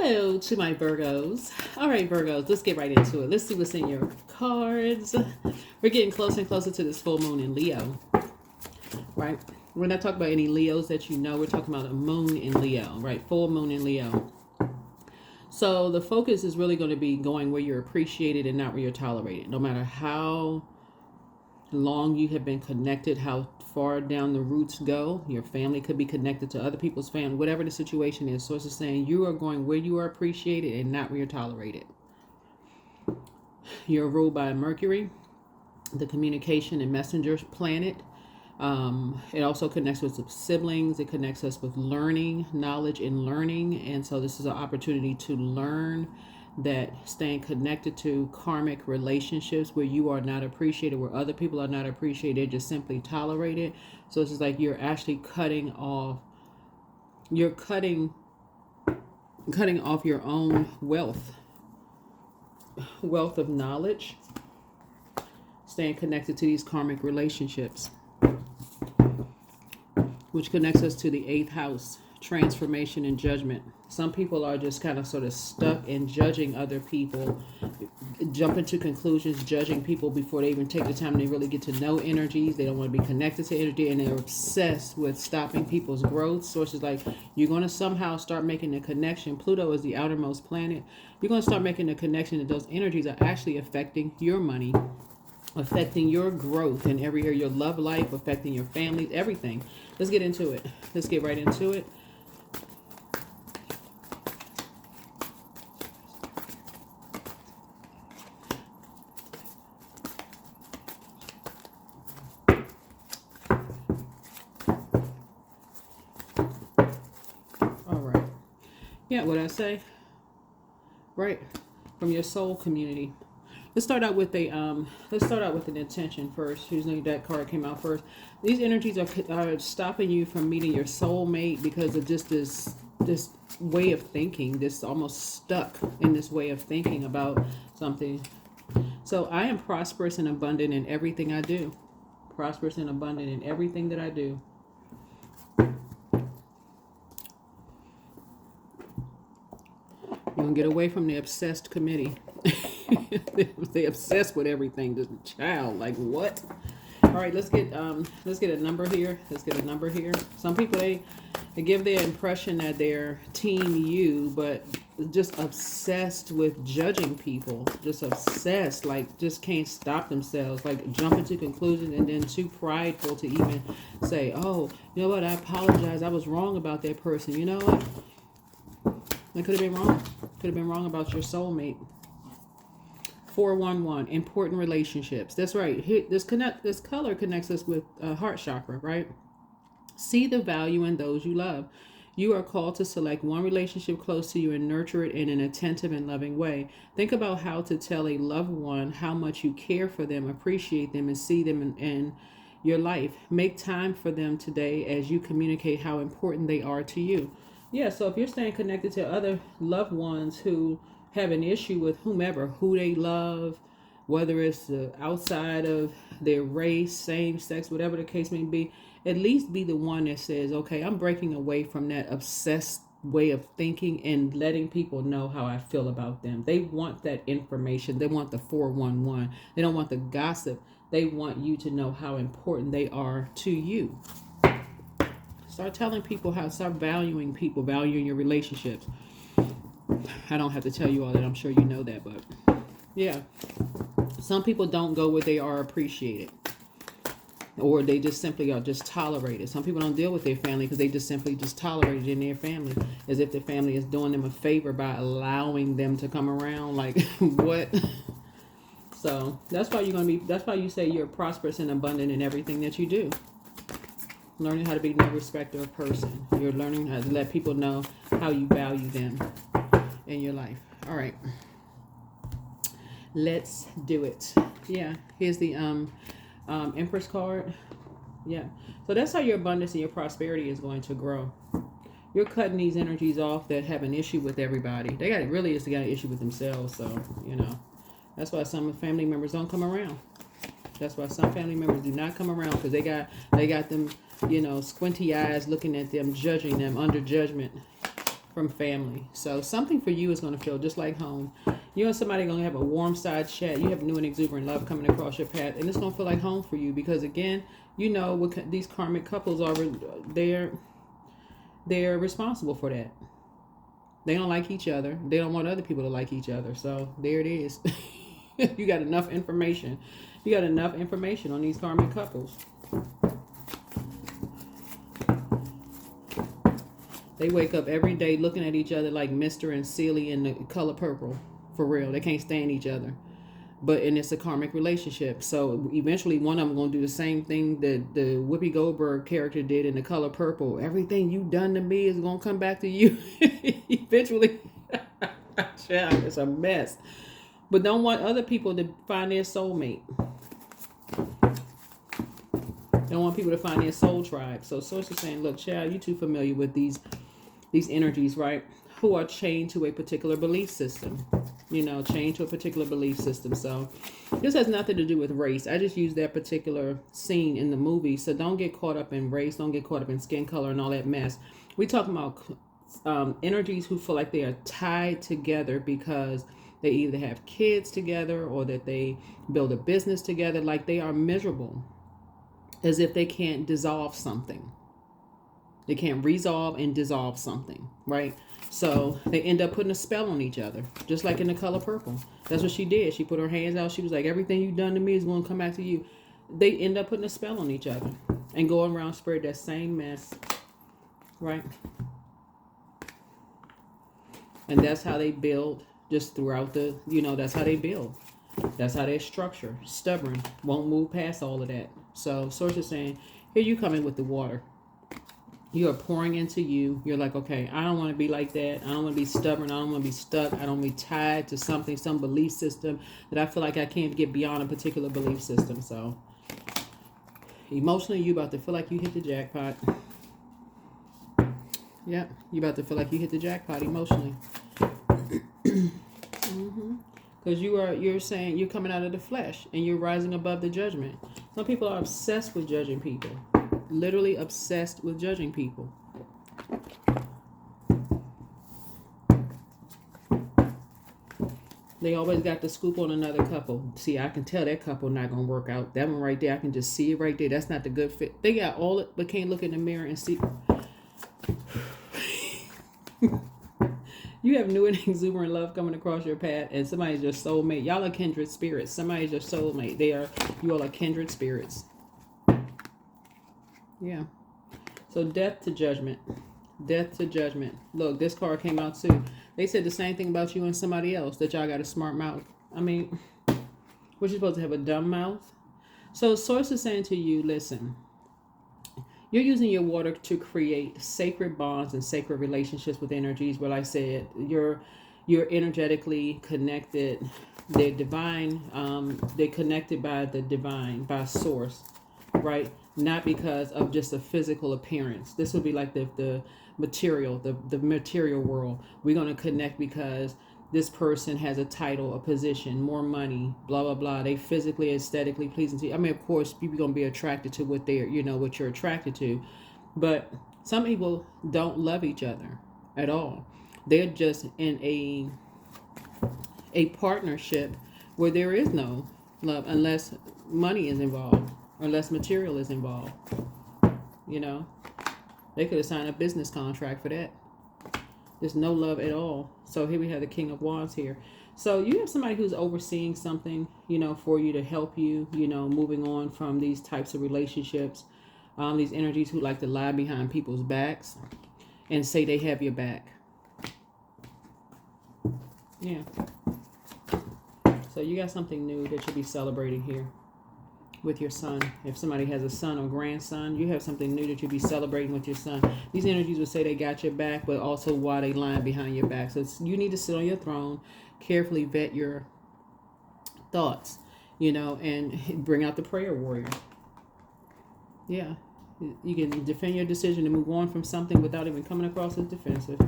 Hello to my Virgos. All right, Virgos, let's get right into it. Let's see what's in your cards. We're getting closer and closer to this full moon in Leo, right? We're not talking about any Leos that you know. We're talking about a moon in Leo, right? Full moon in Leo. So the focus is really going to be going where you're appreciated and not where you're tolerated. No matter how long you have been connected, how far down the roots go, your family could be connected to other people's family, whatever the situation is. Source is saying you are going where you are appreciated and not where you're tolerated. You're ruled by Mercury, the communication and messengers planet. It also connects with siblings. It connects us with learning, knowledge and learning. And so this is an opportunity to learn that staying connected to karmic relationships where you are not appreciated, where other people are not appreciated, they're just simply tolerated. So it's just like you're actually cutting off your own wealth of knowledge, staying connected to these karmic relationships, which connects us to the 8th house, transformation and judgment. Some people are just kind of sort of stuck in judging other people, jumping to conclusions, judging people before they even take the time to really get to know energies. They don't want to be connected to energy, and they're obsessed with stopping people's growth. Sources like, you're going to somehow start making a connection. Pluto is the outermost planet. You're going to start making a connection that those energies are actually affecting your money, affecting your growth in every area, your love life, affecting your family, everything. Let's get into it. Let's get right into it. All right. Yeah, what I say? Right. From your soul community. Let's start out with an intention first. Usually that card came out first. These energies are stopping you from meeting your soulmate because of just this way of thinking, this almost stuck in this way of thinking about something. So I am prosperous and abundant in everything I do. Prosperous and abundant in everything that I do. You're going to get away from the obsessed committee. They obsessed with everything. This child, like what? All right, let's get a number here. Let's get a number here. Some people they give their impression that they're team you, but just obsessed with judging people. Just obsessed, like just can't stop themselves, like jumping to conclusions and then too prideful to even say, oh, you know what? I apologize. I was wrong about that person. You know what? I could have been wrong. Could have been wrong about your soulmate. 411, important relationships. That's right. This color connects us with heart chakra, right? See the value in those you love. You are called to select one relationship close to you and nurture it in an attentive and loving way. Think about how to tell a loved one how much you care for them, appreciate them, and see them in your life. Make time for them today as you communicate how important they are to you. Yeah, so if you're staying connected to other loved ones who have an issue with whomever, who they love, whether it's outside of their race, same sex, whatever the case may be, at least be the one that says, okay, I'm breaking away from that obsessed way of thinking and letting people know how I feel about them. They want that information. They want the 411. They don't want the gossip. They want you to know how important they are to you. Start telling people start valuing people, valuing your relationships. I don't have to tell you all that. I'm sure you know that, but yeah. Some people don't go where they are appreciated, or they just simply are just tolerated. Some people don't deal with their family because they just simply just tolerated in their family, as if the family is doing them a favor by allowing them to come around. Like what? So that's why you say you're prosperous and abundant in everything that you do. Learning how to be no respecter of person. You're learning how to let people know how you value them in your life. All right. Let's do it. Yeah. Here's the Empress card. Yeah. So that's how your abundance and your prosperity is going to grow. You're cutting these energies off that have an issue with everybody. They got an issue with themselves. So, that's why some family members don't come around. That's why some family members do not come around, because they got them, squinty eyes looking at them, judging them under judgment. from family. So something for you is going to feel just like home. You and somebody going to have a warm side chat. You have new and exuberant love coming across your path, and it's going to feel like home for you because, again, you know what these karmic couples are. They're responsible for that. They don't like each other. They don't want other people to like each other. So there it is. You got enough information. You got enough information on these karmic couples. They wake up every day looking at each other like Mr. and Celie in the color purple. For real. They can't stand each other. And it's a karmic relationship. So eventually one of them going to do the same thing that the Whoopi Goldberg character did in the color purple. Everything you done to me is going to come back to you. Eventually. Child, it's a mess. But don't want other people to find their soulmate. Don't want people to find their soul tribe. So Source is saying, look, child, you too familiar with these energies, right? Who are chained to a particular belief system. You know, chained to a particular belief system. So this has nothing to do with race. I just used that particular scene in the movie. So don't get caught up in race. Don't get caught up in skin color and all that mess. We talking about energies who feel like they are tied together because they either have kids together or that they build a business together. Like they are miserable. As if they can't dissolve something. They can't resolve and dissolve something, right? So they end up putting a spell on each other, just like in the color purple. That's what she did. She put her hands out. She was like, everything you've done to me is going to come back to you. They end up putting a spell on each other and going around spread that same mess, right? And that's how they build just throughout that's how they build. That's how they're structured. Stubborn. Won't move past all of that. So Source is saying, here you come in with the water. You are pouring into you. You're like, okay, I don't want to be like that. I don't want to be stubborn. I don't want to be stuck. I don't want to be tied to something, some belief system that I feel like I can't get beyond a particular belief system. So emotionally, you about to feel like you hit the jackpot. Yeah, you about to feel like you hit the jackpot emotionally. Because you're saying you're coming out of the flesh and you're rising above the judgment. Some people are obsessed with judging people. Literally obsessed with judging people. They always got the scoop on another couple. See, I can tell that couple not going to work out. That one right there, I can just see it right there. That's not the good fit. They got all it, but can't look in the mirror and see. You have new and exuberant love coming across your path, and somebody's your soulmate. Y'all are kindred spirits. Somebody's your soulmate. You all are kindred spirits. Yeah. So death to judgment. Death to judgment. Look, this card came out too. They said the same thing about you and somebody else, that y'all got a smart mouth. I mean, what, you supposed to have a dumb mouth? So Source is saying to you, listen, you're using your water to create sacred bonds and sacred relationships with energies. Well, I said, you're energetically connected. They're divine. They're connected by the divine, by Source, right? Not because of just a physical appearance. This would be like the material, the material world. We're going to connect because this person has a title, a position, more money, blah, blah, blah. They physically, aesthetically pleasing to you. I mean, of course, people are going to be attracted to what what you're attracted to. But some people don't love each other at all. They're just in a partnership where there is no love unless money is involved, unless material is involved. They could have signed a business contract for that. There's no love at all. So here we have the King of Wands here. So you have somebody who's overseeing something, for you to help you, moving on from these types of relationships. These energies who like to lie behind people's backs and say they have your back. Yeah. So you got something new that you'll be celebrating here with your son. If somebody has a son or grandson, you have something new that you'll be celebrating with your son. These energies would say they got your back, but also why they lying behind your back. So you need to sit on your throne, carefully vet your thoughts, and bring out the prayer warrior. Yeah. You can defend your decision to move on from something without even coming across as defensive.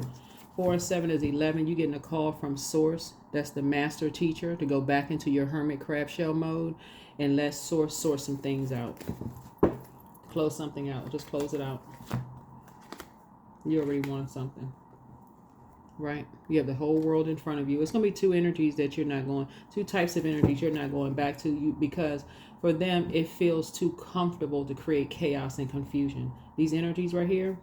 4 and 7 is 11. You're getting a call from Source. That's the master teacher, to go back into your hermit crab shell mode and let Source sort some things out. Close something out. Just close it out. You already want something. right? You have the whole world in front of you. It's going to be two energies that you're not going, two types of energies you're not going back to, you, because for them it feels too comfortable to create chaos and confusion. These energies right here,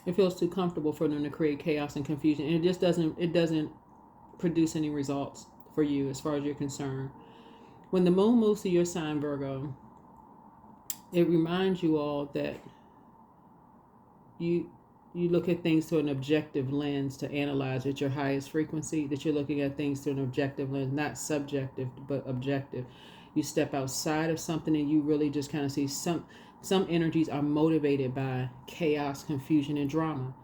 it feels too comfortable for them to create chaos and confusion, and it doesn't produce any results for you as far as you're concerned. When the moon moves to your sign, Virgo, it reminds you all that you look at things through an objective lens to analyze at your highest frequency, that you're looking at things through an objective lens, not subjective but objective. You step outside of something and you really just kind of see some energies are motivated by chaos, confusion, and drama.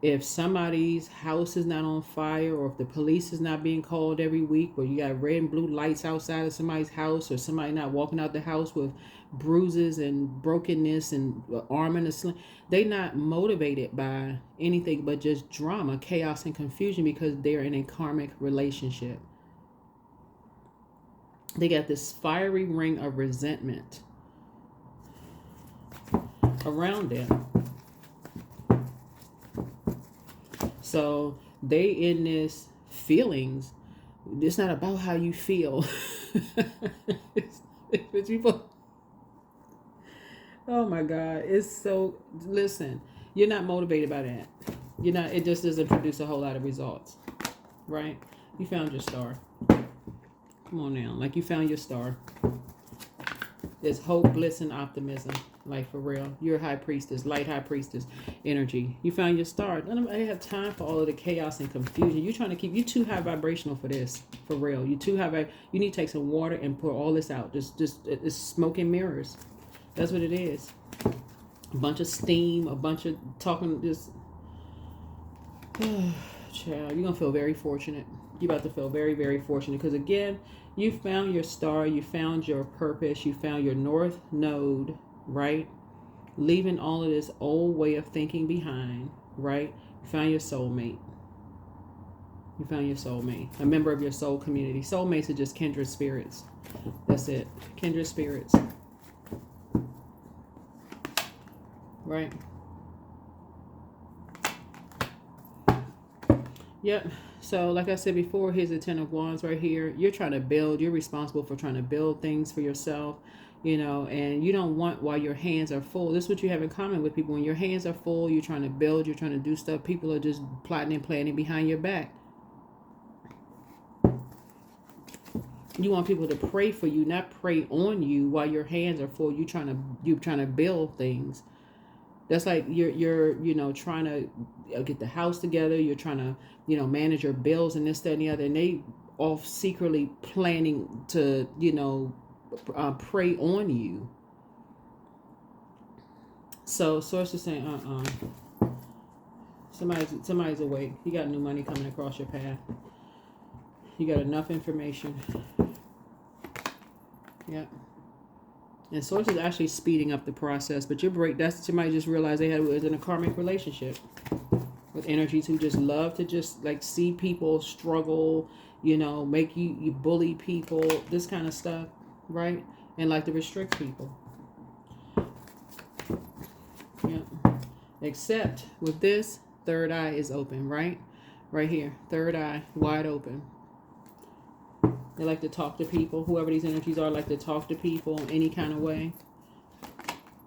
If somebody's house is not on fire, or if the police is not being called every week, or you got red and blue lights outside of somebody's house, or somebody not walking out the house with bruises and brokenness and arm in a sling, they not motivated by anything but just drama, chaos, and confusion, because they're in a karmic relationship. They got this fiery ring of resentment around them. So they in this feelings. It's not about how you feel. It's people. Oh my God. It's so, listen, you're not motivated by that. You're not, it just doesn't produce a whole lot of results. Right? You found your star. Come on now. Like, you found your star. There's hope, bliss, and optimism. Like, for real. You're a high priestess, light high priestess energy. You found your star. I have time for all of the chaos and confusion. You're trying to keep, you too high vibrational for this. For real. You too high. You need to take some water and pour all this out. Just it's smoke and mirrors. That's what it is. A bunch of steam, a bunch of talking, just, child, you're going to feel very fortunate. You're about to feel very, very fortunate, because again, you found your star, you found your purpose, you found your north node, right? Leaving all of this old way of thinking behind, right? You found your soulmate. You found your soulmate, a member of your soul community. Soulmates are just kindred spirits. That's it. Kindred spirits. Right? Yep. So like I said before, here's the Ten of Wands right here. You're trying to build. You're responsible for trying to build things for yourself, you know, and you don't want while your hands are full. This is what you have in common with people. When your hands are full, you're trying to build, you're trying to do stuff. People are just plotting and planning behind your back. You want people to pray for you, not pray on you while your hands are full. You're trying to build things. That's like you're trying to get the house together. You're trying to, manage your bills and this, that, and the other. And they all secretly planning to, prey on you. So source is saying, somebody's awake. You got new money coming across your path. You got enough information. Yep. And source is actually speeding up the process, but that's somebody just realized they was in a karmic relationship with energies who just love to just like see people struggle, make you bully people, this kind of stuff, right? And like to restrict people. Yeah. Except with this, third eye is open, right? Right here, third eye wide open. They like to talk to people. Whoever these energies are like to talk to people any kind of way.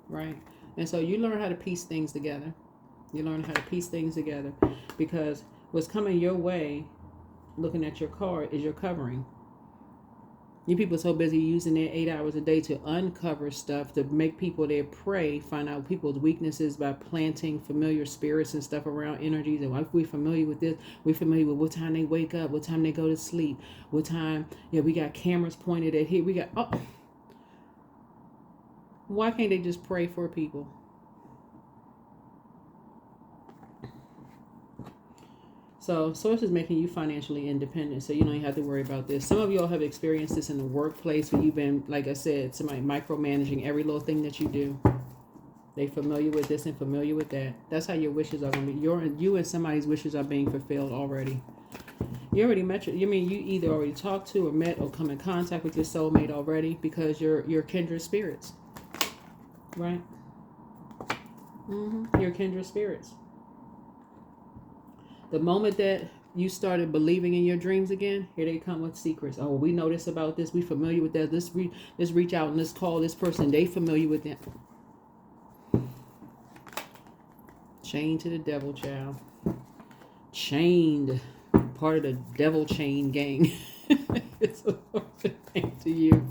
Right? And so you learn how to piece things together. You learn how to piece things together. Because what's coming your way, looking at your card, is your covering. You people are so busy using their 8 hours a day to uncover stuff, to make people their prey, find out people's weaknesses by planting familiar spirits and stuff around energies. And if we're familiar with this, we're familiar with what time they wake up, what time they go to sleep, what time, we got cameras pointed at here. We got, why can't they just pray for people? So source is making you financially independent, so you don't have to worry about this. Some of y'all have experienced this in the workplace where you've been, like I said, somebody micromanaging every little thing that you do. They familiar with this and familiar with that. That's how your wishes are going to be. You and somebody's wishes are being fulfilled already. You already met you either already talked to or met or come in contact with your soulmate already, because you're kindred spirits. right? Your kindred spirits. The moment that you started believing in your dreams again, here they come with secrets. Oh, we know this about this. We familiar with that. Let's reach out and let's call this person. They familiar with them. Chained to the devil, child. Chained. Part of the devil chain gang. It's a thing to you.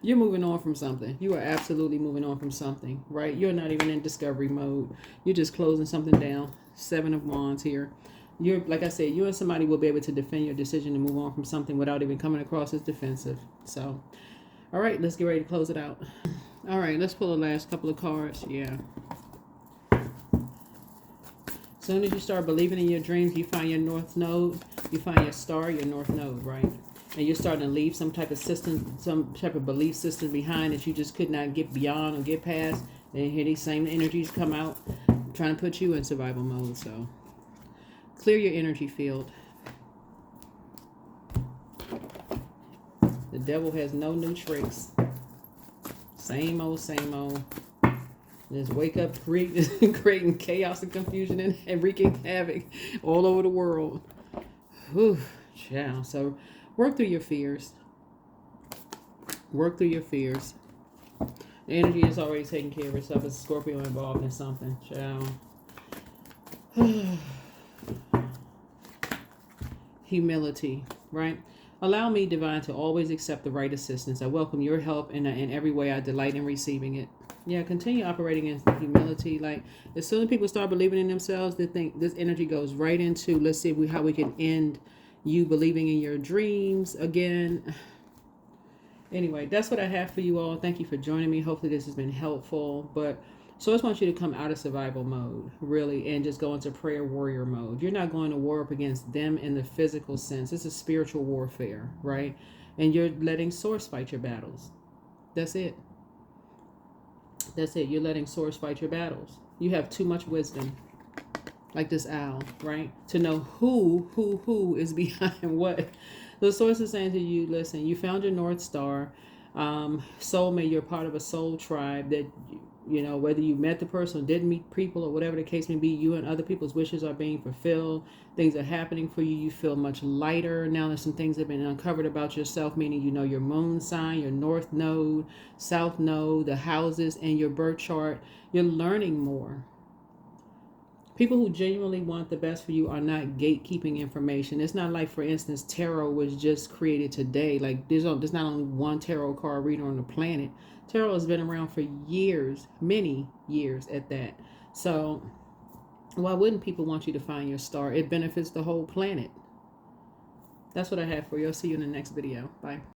You're moving on from something. You are absolutely moving on from something, right? You're not even in discovery mode. You're just closing something down. 7 of Wands here. You're, like I said, you and somebody will be able to defend your decision to move on from something without even coming across as defensive. So, all right, let's get ready to close it out. All right, let's pull the last couple of cards. Yeah. As soon as you start believing in your dreams, you find your north node, you find your star, your north node, right? And you're starting to leave some type of system, some type of belief system behind that you just could not get beyond or get past. And here these same energies come out, trying to put you in survival mode. So clear your energy field. The devil has no new tricks. Same old, same old. Just wake up creating chaos and confusion and wreaking havoc all over the world. Whew, yeah. So work through your fears. Work through your fears. The energy is already taking care of itself. It's Scorpio involved in something. Child. Humility, right? Allow me, divine, to always accept the right assistance. I welcome your help in every way. I delight in receiving it. Yeah, continue operating in humility. Like, as soon as people start believing in themselves, they think this energy goes right into, let's see how we can end you believing in your dreams again. Anyway, that's what I have for you all. Thank you for joining me. Hopefully this has been helpful. But so I just want you to come out of survival mode, really, and just go into prayer warrior mode. You're not going to war up against them in the physical sense. It's a spiritual warfare, right? And you're letting source fight your battles. That's it. That's it. You're letting source fight your battles. You have too much wisdom, like this owl, right? To know who is behind what. The source is saying to you, listen, you found your North Star. Soulmate, you're part of a soul tribe that, you know, whether you met the person or didn't meet people or whatever the case may be, you and other people's wishes are being fulfilled. Things are happening for you. You feel much lighter. Now there's some things that have been uncovered about yourself, meaning you know your moon sign, your north node, south node, the houses, and your birth chart. You're learning more. People who genuinely want the best for you are not gatekeeping information. It's not like, for instance, tarot was just created today. Like, there's not only one tarot card reader on the planet. Tarot has been around for years, many years at that. So why wouldn't people want you to find your star? It benefits the whole planet. That's what I have for you. I'll see you in the next video. Bye.